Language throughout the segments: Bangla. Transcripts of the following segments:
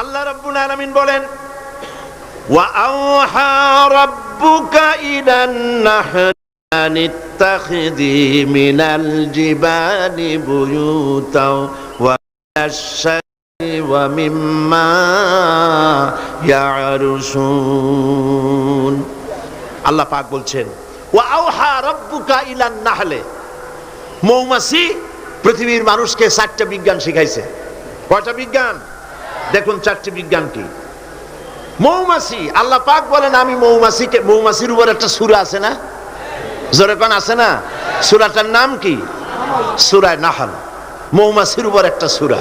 আল্লাহ রাব্বুল আলামিন বলেন, ওয়া আওহা রাব্বুকা ইলান নাহলি আন ইত্তাখিযি মিনাল জিবালি বুয়ুতাও ওয়া আশ-শাজরি ওয়া মিম্মা ইয়ারুশুন। আল্লাহ পাক বলছেন, ওয়া আওহা রাব্বুকা ইলান নাহলি, মৌমাছি পৃথিবীর মানুষকে 4টা বিজ্ঞান শিখাইছে। কয়টা বিজ্ঞান? দেখুন 4টি বিজ্ঞান কি। মৌমাছি, আল্লাহ পাক বলেন আমি মৌমাছিকে, মৌমাছির উপর একটা সূরা আছে না, জোরে কোন আছে না? সূরাটার নাম কি? সূরা নাহল। মৌমাছির উপর একটা সূরা।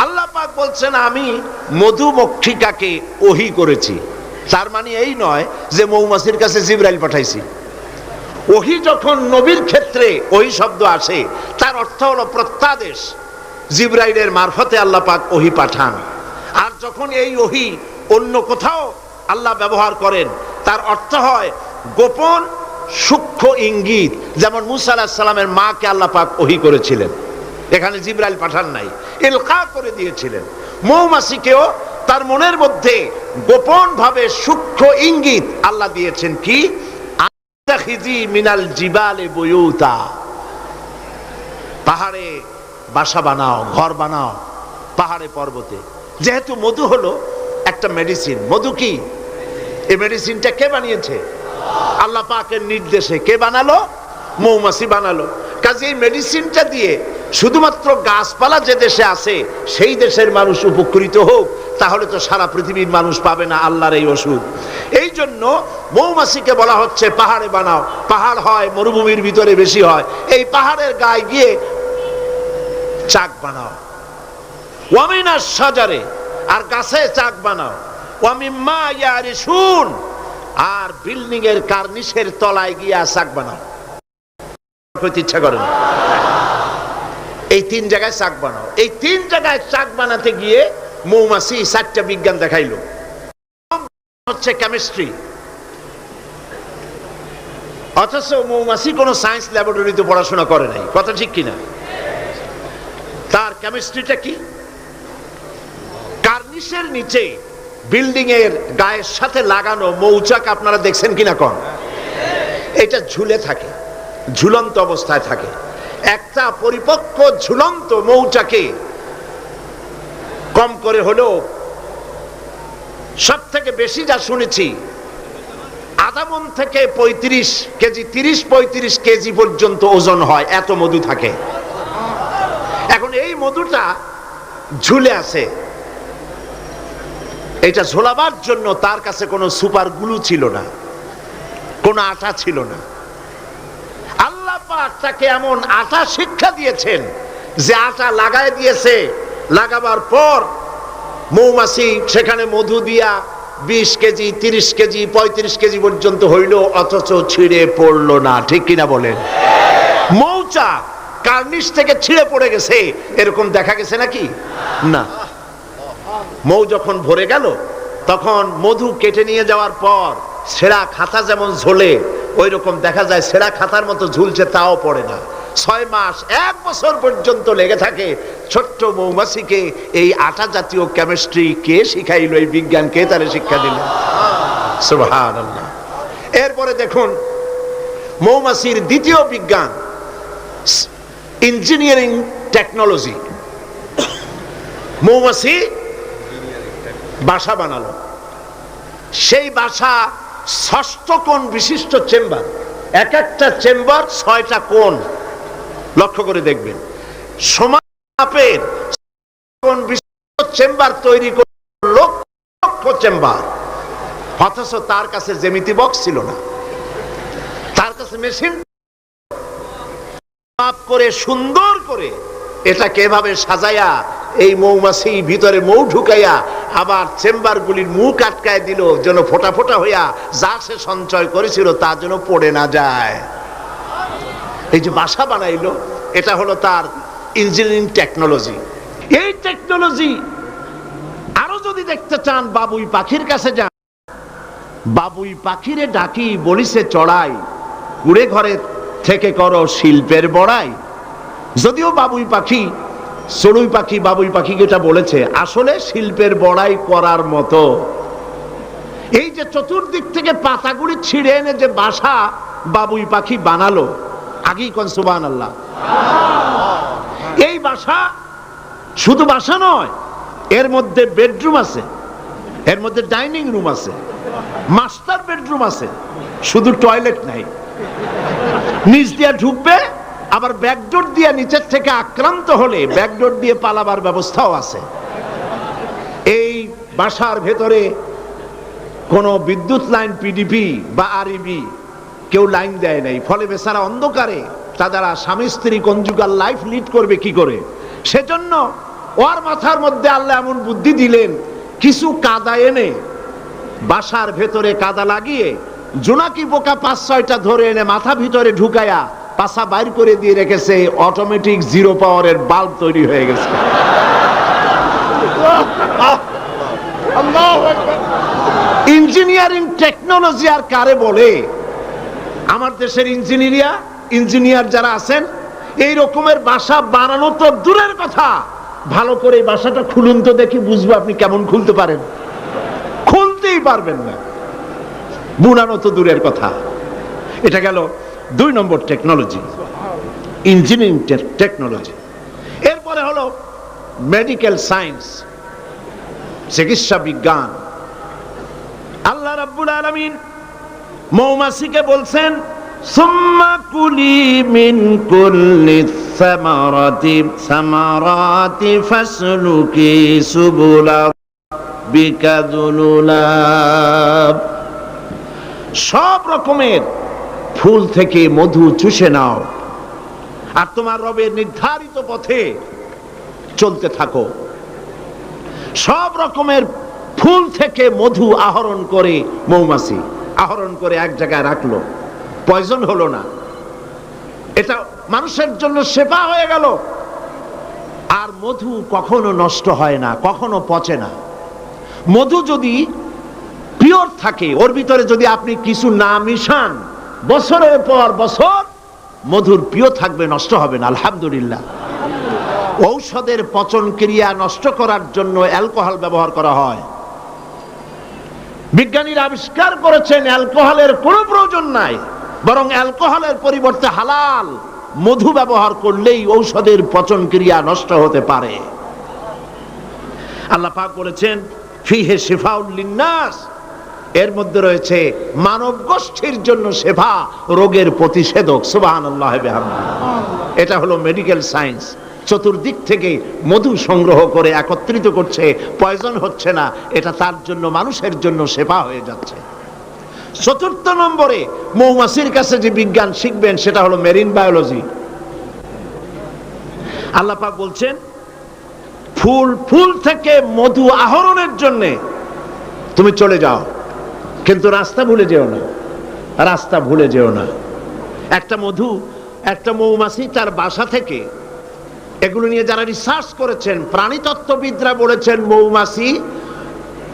আল্লাহ পাক বলছেন আমি মধুমক্ষিকাকে ওহী করেছি। তার মানে এই নয় যে মৌমাছির কাছে জিবরাইল পাঠাইছি। ওহী যখন নবীর ক্ষেত্রে ওহী শব্দ আসে, তার অর্থ হলো প্রত্যাদেশ। জিবরাইলের মারফতে আল্লাহ পাক ওহী পাঠান। আর যখন এই ওহী অন্য কোথাও আল্লাহ ব্যবহার করেন, তার অর্থ হয় গোপন সূক্ষ্ম ইঙ্গিত। যেমন মুসা আলাইহিস সালামের মাকে আল্লাহ পাক ওহী করেছিলেন, এখানে জিবরাইল পাঠান নাই, ইলকা করে দিয়েছিলেন। মৌমাছিকেও তার মনের মধ্যে গোপন ভাবে সূক্ষ্ম ইঙ্গিত আল্লাহ দিয়েছেন কি, আত্তাখিজি মিনাল জিবালি বুয়ুতা, পাহাড়ে বাসা বানাও, ঘর বানাও পাহাড়ে পর্বতে। যেহেতু মধু হলো একটা মেডিসিন, মধু কি? এই মেডিসিনটা কে বানিয়েছে? আল্লাহ পাকের নির্দেশে। কে বানালো? মৌমাছি বানালো। কাজে এই মেডিসিনটা দিয়ে শুধুমাত্র গাছপালা যে দেশে আছে সেই দেশের মানুষ উপকৃত হোক, তাহলে তো সারা পৃথিবীর মানুষ পাবে না আল্লাহর এই ওষুধ। এই জন্য মৌমাছিকে বলা হচ্ছে পাহাড়ে বানাও। পাহাড় হয় মরুভূমির ভিতরে বেশি হয়, এই পাহাড়ের গায়ে গিয়ে চাক বানাও। ওয়ামিনাশ শাজারে, আর গাছে চাক বানাও। ওয়ামিম্মা ইয়ারিশুন, আর বিল্ডিং এর কার্নিশের তলায় গিয়ে চাক বানাও। করতে ইচ্ছা করে না? এই 3 জায়গায় চাক বানাও। এই 3 জায়গায় চাক বানাতে গিয়ে মৌমাছি 4টা বিজ্ঞান দেখাইলো। হচ্ছে কেমিস্ট্রি। অথচ মৌমাছি কোনো সায়েন্স ল্যাবরেটরিতে পড়াশোনা করে নাই, কথা ঠিক কিনা? তার কেমিস্ট্রিটা কি? কার্নিশের নিচে বিল্ডিং এর গায়ের সাথে লাগানো মৌচাক আপনারা দেখছেন কিনা কোন? এটা ঝুলে থাকে, ঝুলন্ত অবস্থায় থাকে। একটা পরিপক্ক ঝুলন্ত মৌচাকে কম করে হলেও সব থেকে বেশি যা শুনেছি, আধা মণ থেকে 35 কেজি, 30-35 কেজি পর্যন্ত ওজন হয়, এত মধু থাকে। এখন এই মধুটা ঝুলে আছে। এটা ঝোলাবার জন্য তার কাছে কোনো সুপার গ্লু ছিল না, কোনো আটা ছিল না। আল্লাহ পাক তাকে এমন আটা শিক্ষা দিয়েছেন যে আটা লাগায় দিয়েছে, লাগাবার পর মৌমাছি সেখানে মধু দিয়া 20 কেজি, 30 কেজি, 35 কেজি পর্যন্ত হইল, অথচ ছিঁড়ে পড়লো না। ঠিক কিনা বলেন? মৌচাক কার্নিশ থেকে ছিঁড়ে পড়ে গেছে এরকম দেখা গেছে নাকি? না। মৌ যখন ভরে গেল, তখন মধু কেটে নিয়ে যাওয়ার পর ছেঁড়া খাতা যেমন ঝোলে, ওই রকম দেখা যায় ছেঁড়া খাতার মতো ঝুলছে, তাও পড়ে না। 6 মাস 1 বছর পর্যন্ত লেগে থাকে। ছোট্ট মৌমাছিকে এই আটা জাতীয় কেমিস্ট্রি কে শিখাইল? এই বিজ্ঞান কে তারে শিক্ষা দিল? সুবহানাল্লাহ। এরপরে দেখুন মৌমাছির দ্বিতীয় বিজ্ঞান, ইঞ্জিনিয়ারিং টেকনোলজি। মৌমাছি বাসা বানালো। সেই বাসা 6 কোণ বিশিষ্ট চেম্বার, এক একটা চেম্বার 6টা কোণ। লক্ষ্য করে দেখবেন, সমান মাপের কোণ বিশিষ্ট চেম্বার তৈরি করে লক্ষ লক্ষ চেম্বার। অথচ তার কাছে জ্যামিতি বক্স ছিল না, তার কাছে মেশিন মাপ করে সুন্দর করে এটাকে এভাবে সাজাইয়া এই মৌমাছি ভিতরে মৌ ঢুকাইয়া আবার চেম্বারগুলির মুখ আটকায় দিল, যেন ফোটা ফোটা হইয়া যা সে সঞ্চয় করেছিল তা যেন পড়ে না যায়। এই যে বাসা বানাইলো, এটা হলো তার ইঞ্জিনিয়ারিং টেকনোলজি। এই টেকনোলজি আরো যদি দেখতে চান, বাবুই পাখির কাছে যান। বাবুই পাখিরে ডাকি বলিছে চড়াই, কুড়ে ঘরে থেকে করো শিল্পের বড়াই। যদিও বাবুই পাখি চড়ুই পাখি বাবুই পাখি যেটা বলেছে আসলে শিল্পের বড়াই করার মতো। এই যে চতুর্দিক থেকে পাতাগুলি ছিঁড়ে এনে যে বাসা বাবুই পাখি বানালো, আগেই কোন সুবহানাল্লাহ। এই বাসা শুধু বাসা নয়, এর মধ্যে বেডরুম আছে, এর মধ্যে ডাইনিং রুম আছে, মাস্টার বেডরুম আছে, শুধু টয়লেট নাই। নিচ দিয়ে ঢুকবে, আবার ব্যাকডোর দিয়ে নিচের থেকে আক্রান্ত হলে ব্যাকডোর দিয়ে পালাবার ব্যবস্থাও আছে। এই বাসার ভেতরে কোনো বিদ্যুৎ লাইন পিডিপি বা আরইবি কেউ লাইন দেয় নাই, ফলে বেচারা অন্ধকারে তারা স্বামী স্ত্রী কনজুগাল লাইফ লিড করবে কি করে। সেজন্য ওর মাথার মধ্যে আল্লাহ এমন বুদ্ধি দিলেন, কিছু কাদা এনে বাসার ভেতরে কাদা লাগিয়ে জোনাকি পোকা 5-6টা ধরে এনে মাথা ভিতরে ঢুকায়া পাছা বাইর করে দিয়ে রেখেছে, অটোমেটিক 0 পাওয়ারের বাল্ব তৈরি হয়ে গেছে। ইঞ্জিনিয়ারিং টেকনোলজি আর কারে বলে? আমার দেশের ইঞ্জিনিয়ার যারা আছেন, এই রকমের বাসা বানানো তো দূরের কথা, ভালো করে বাসাটা খুলুন তো দেখি, বুঝবো আপনি কেমন খুলতে পারেন। খুলতেই পারবেন না, বুনানো তো দূরের কথা। এটা গেল 2 নম্বর টেকনোলজি, ইঞ্জিনিয়ারিং টেকনোলজি। এরপরে হলো মেডিকেল সায়েন্স, চিকিৎসা বিজ্ঞান। আল্লাহ রাব্বুল আলামিন মৌমাছিকে বলছেন, সুম্মা কুলি মিন কুল্লি সামারাতি ফাসলুকি সুবুলা বিকা যুলুলাব। সব রকমের ফুল থেকে মধু চুষে নাও আর তোমার রবের নির্ধারিত পথে চলতে থাকো। সব রকমের ফুল থেকে মধু আহরণ করে মৌমাছি আহরণ করে এক জায়গায় রাখলো, পয়জন হলো না, এটা মানুষের জন্য সেবা হয়ে গেল। আর মধু কখনো নষ্ট হয় না, কখনো পচে না। মধু যদি পিওর থাকে, ওর ভিতরে যদি আপনি কিছু না মিশান, বছরের পর বছর মধুর পিও থাকবে, নষ্ট হবে না। আলহামদুলিল্লাহ। ঔষধের পচন ক্রিয়া নষ্ট করার জন্য অ্যালকোহল ব্যবহার করা হয়। বিজ্ঞানীরা আবিষ্কার করেছেন অ্যালকোহলের কোনো প্রয়োজন নাই, বরং অ্যালকোহলের পরিবর্তে হালাল মধু ব্যবহার করলেই ঔষধের পচন ক্রিয়া নষ্ট হতে পারে। আল্লাহ পাক বলেছেন, ফিহে শিফাউল লিন্নাস, এর মধ্যে রয়েছে মানব গোষ্ঠীর জন্য সেবা, রোগের প্রতিষেধক। সুবহানাল্লাহ বিহামদিহি। এটা হলো মেডিকেল সায়েন্স। চতুর্দিক থেকে মধু সংগ্রহ করে একত্রিত করছে, পয়জন হচ্ছে না, এটা তার জন্য মানুষের জন্য সেবা হয়ে যাচ্ছে। 4 নম্বরে মৌমাছির কাছে যে বিজ্ঞান শিখবেন সেটা হলো মেরিন বায়োলজি। আল্লাহ পাক বলছেন, ফুল থেকে মধু আহরণের জন্য তুমি চলে যাও, কিন্তু রাস্তা ভুলে যেও না, রাস্তা ভুলে যেও না। একটা মৌমাছি তার বাসা থেকে, এগুলো নিয়ে যারা রিসার্চ করেছেন, প্রাণীতত্ত্ববিদরা বলেছেন, মৌমাছি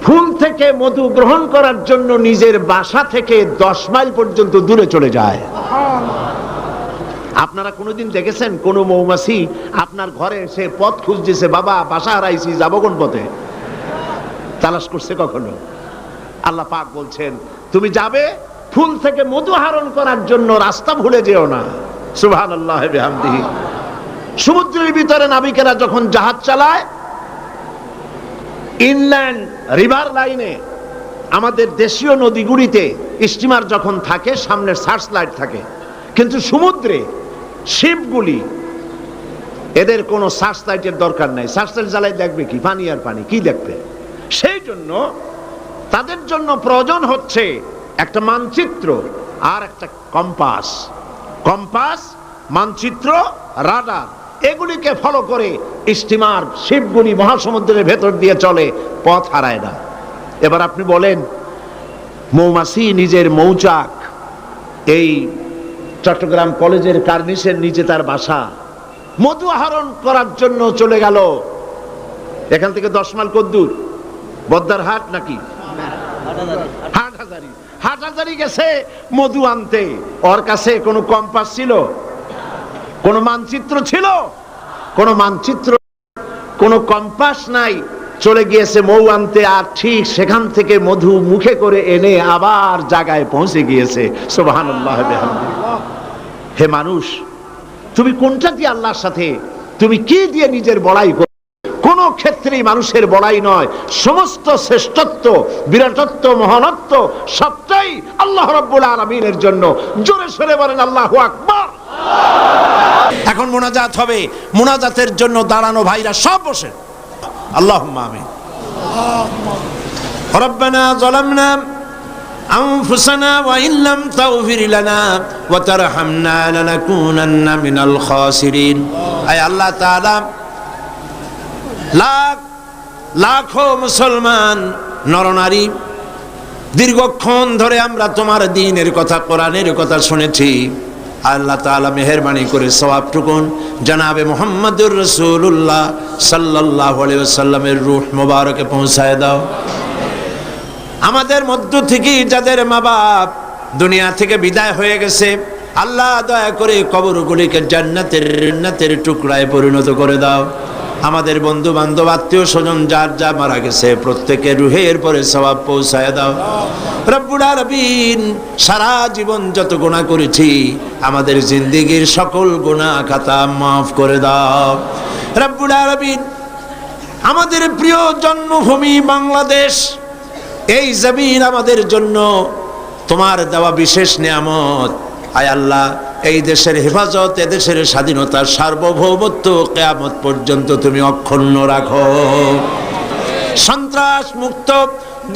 ফুল থেকে মধু গ্রহণ করার জন্য নিজের বাসা থেকে 10 মাইল পর্যন্ত দূরে চলে যায়। আপনারা কোনোদিন দেখেছেন কোন মৌমাছি আপনার ঘরে এসে পথ খুঁজতেছে, বাবা বাসা হারাইছি, যাবো কোন পথে? তালাশ করছে কখনো? আল্লাহ পাক বলছেন, তুমি যাবে ফুল থেকে মধু আহরণ করার জন্য, রাস্তা ভুলে যেও না। সুবহানাল্লাহ বিহামদিহি। সমুদ্রের ভিতরে নাবিকেরা যখন জাহাজ চালায়, ইনল্যান্ড রিভার লাইনে, আমাদের দেশীয় নদীগুলিতে স্টিমার যখন থাকে সামনে সার্চ লাইট থাকে, কিন্তু সমুদ্রে শিপগুলি, এদের কোনো সার্চ লাইটের দরকার নাই। সার্চ লাইট জ্বালাই দেখবে কি? পানি আর পানি, কি দেখবে? সেই জন্য তাদের জন্য প্রয়োজন হচ্ছে একটা মানচিত্র আর একটা কম্পাস। কম্পাস, মানচিত্র, রাডার, এগুলিকে ফলো করে স্টিমার শিপগুলি মহাসমুদ্রের ভেতর দিয়ে চলে, পথ হারায় না। এবার আপনি বলেন, মৌমাছি নিজের মৌচাক, এই চট্টগ্রাম কলেজের কার্নিসের নিচে তার বাসা, মধু আহরণ করার জন্য চলে গেল। এখান থেকে 10 মাইল কদ্দূর? বদ্দারহাট নাকি হাটহাজারী? হাটহাজারী গেছে মধু আনতে। ওর কাছে কোনো কম্পাস ছিল? কোনো মানচিত্র ছিল? কোনো মানচিত্র কোনো কম্পাস নাই, চলে গিয়েছে মৌ আনতে, আর ঠিক সেখান থেকে মধু মুখে করে এনে আবার জায়গায় পৌঁছে গিয়েছে। সুবহানাল্লাহ বিহামদিহি। হে মানুষ, তুমি কোনটা দিয়ে আল্লাহর সাথে, তুমি কি দিয়ে নিজের বড়াই করো? কোন ক্ষেত্রেই মানুষের বড়াই নয়, সমস্ত শ্রেষ্ঠত্ব, বিরাটত্ব, মহানত্ব সবটাই আল্লাহ রাব্বুল আলামিনের জন্য। জোরে সরে বলেন আল্লাহু আকবার। এখন মুনাজাত হবে, মুনাজাতের জন্য দাঁড়ানো ভাইরা সব বসে। আল্লাহুম্মা আমিন। রব্বানা যালামনা আনফুসানা ওয়া ইল্লাম তাগফির লানা ওয়া তারহামনা লানাকুনান্না মিনাল খাসিরিন। আয় আল্লাহ তাআলা, লাখ লাখো মুসলমান নরনারী দীর্ঘক্ষণ ধরে আমরা তোমার দ্বীনের কথা, কোরআনের কথা শুনেছি। আল্লাহ তাআলা মেহেরবানি করে সওয়াবটুকুন জনাবে মুহাম্মদুর রাসূলুল্লাহ সাল্লাল্লাহু আলাইহি ওয়াসাল্লামের রূহ মোবারকে পৌঁছায় দাও। আমাদের মধ্য থেকে যাদের মা বাপ দুনিয়া থেকে বিদায় হয়ে গেছে, আল্লাহ দয়া করে কবরগুলিকে জান্নাতের টুকরায় পরিণত করে দাও। আমাদের বন্ধু বান্ধব, আত্মীয় স্বজন যার যা মারা গেছে, প্রত্যেকের রুহের পরে সওয়াব পৌঁছায় দাও। রব্বুল আলামিন, সারা জীবন যত গুনাহ করেছি, আমাদের জিন্দেগীর সকল গুনাহ খাতা মাফ করে দাও। রব্বুল আলামিন, আমাদের প্রিয় জন্মভূমি বাংলাদেশ, এই জমিন আমাদের জন্য তোমার দেওয়া বিশেষ নিয়ামত। আয় আল্লাহ, এই দেশের হেফাজত, এ দেশের স্বাধীনতার সার্বভৌমত্ব কিয়ামত পর্যন্ত তুমি অক্ষুণ্ণ রাখো। সন্ত্রাস মুক্ত,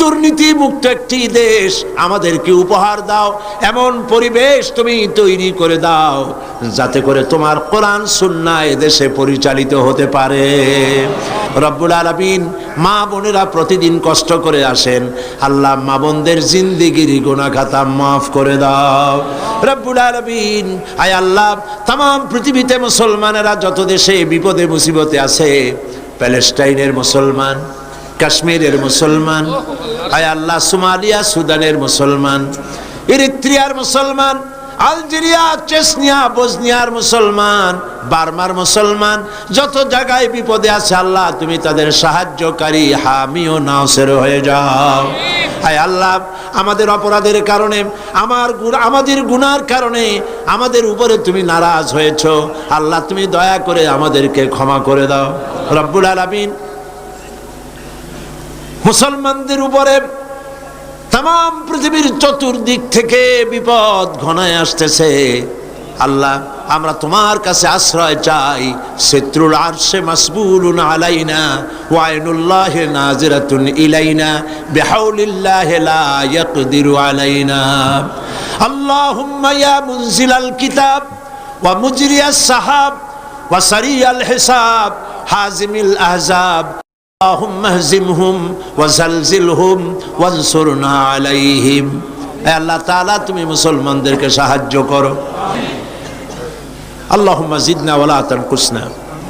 দুর্নীতি মুক্ত একটি দেশ আমাদেরকে উপহার দাও। এমন পরিবেশ তুমি তৈরি করে দাও যাতে করে তোমার কোরআন সুন্নাহ এ দেশে পরিচালিত হতে পারে। রব্বুল আলামিন, মা বোনেরা প্রতিদিন কষ্ট করে আসেন, আল্লাহ মা বোনদের জিন্দেগির গুনাহ খাতা মাফ করে দাও। রব্বুল আলামিন, আয় আল্লাহ, तमाम পৃথিবীতে মুসলমানেরা যত দেশে বিপদে মুসিবতে আছে, প্যালেস্টাইনের মুসলমান, কাশ্মীরের মুসলমান, আয় আল্লাহ, সোমালিয়া সুদানের মুসলমান, ইরিত্রিয়ার মুসলমান, আলজেরিয়া, চেচনিয়া, বসনিয়ার মুসলমান, বার্মার মুসলমান, যত জায়গায় বিপদে আছে আল্লাহ তুমি তাদের সাহায্যকারী, হামি ও নাসির হয়ে যাও। আয় আল্লাহ, আমাদের অপরাধের কারণে, আমাদের গুনার কারণে আমাদের উপরে তুমি নারাজ হয়েছো, আল্লাহ তুমি দয়া করে আমাদেরকে ক্ষমা করে দাও। রব্বুল আলামিন, মুসলমানদের উপরে तमाम পৃথিবীর চতুর্দিক থেকে বিপদ ঘনায় আসতেছে। আল্লাহ, আমরা তোমার কাছে আশ্রয় চাই। শত্রুল আরশে মাসবুলুন আলাইনা ওয়া আইনুল্লাহি নাজিরাতুন ইলাইনা বিহাউলিল্লাহি লা ইয়াকদিরু আলাইনা। আল্লাহুম্মা ইয়া মুনজিলাল কিতাব ওয়া মুজরিয়াস সাহাব ওয়া সারিয়াল হিসাব হাজিমিল আহজাব আল্লাহুম্মা হজিমহুম ওয়া জালজিলহুম ওয়ানসুরনা আলাইহিম। হে আল্লাহ তাআলা, তুমি মুসলমানদেরকে সাহায্য করো। আল্লাহুম্মা জিদনা ওয়া লা তানকুসনা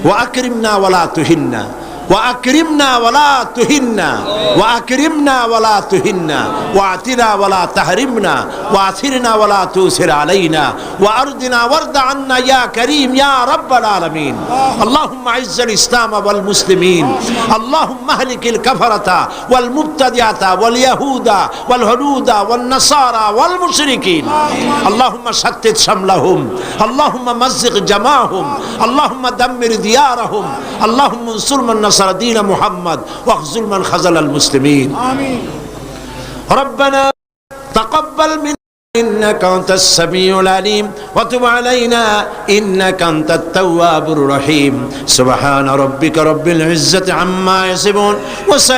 ওয়া আকরিমনা ওয়া লা তুহিন্না ওয়া আকরিমনা ওয়া লা তুহিন্না ওয়া আকরিমনা ওয়া লা তুহিন্না ওয়া আতিনা ওয়া লা তাহরিমনা ওয়া আথিরনা ওয়া লা তুসির আলাইনা ওয়া আরদিনা ওয়ারদা আন্না ইয়া কারীম ইয়া রাব্বাল আলামিন। আল্লাহুম্মা আইজ্জাল ইসলাম ওয়াল মুসলিমিন, আল্লাহুম্মা আহলিকিল কাফারাতা ওয়াল মুবতাদিআতা ওয়াল ইয়াহুদা ওয়াল হুনুদা ওয়ান নাসারা ওয়াল মুশরিকিন। আল্লাহুম্মা শাত্তিত শামলাহুম, আল্লাহুম্মা মাযজিক জামাআহুম, আল্লাহুম্মা দাম্মির দিয়ারাহুম, আল্লাহুম্মা আনসুর মান نصر دين محمد واخذل من خذل المسلمين آمين. ربنا تقبل منا إنك أنت السميع العليم وتب علينا إنك أنت التواب الرحيم. سبحان ربك رب العزة عما يصفون.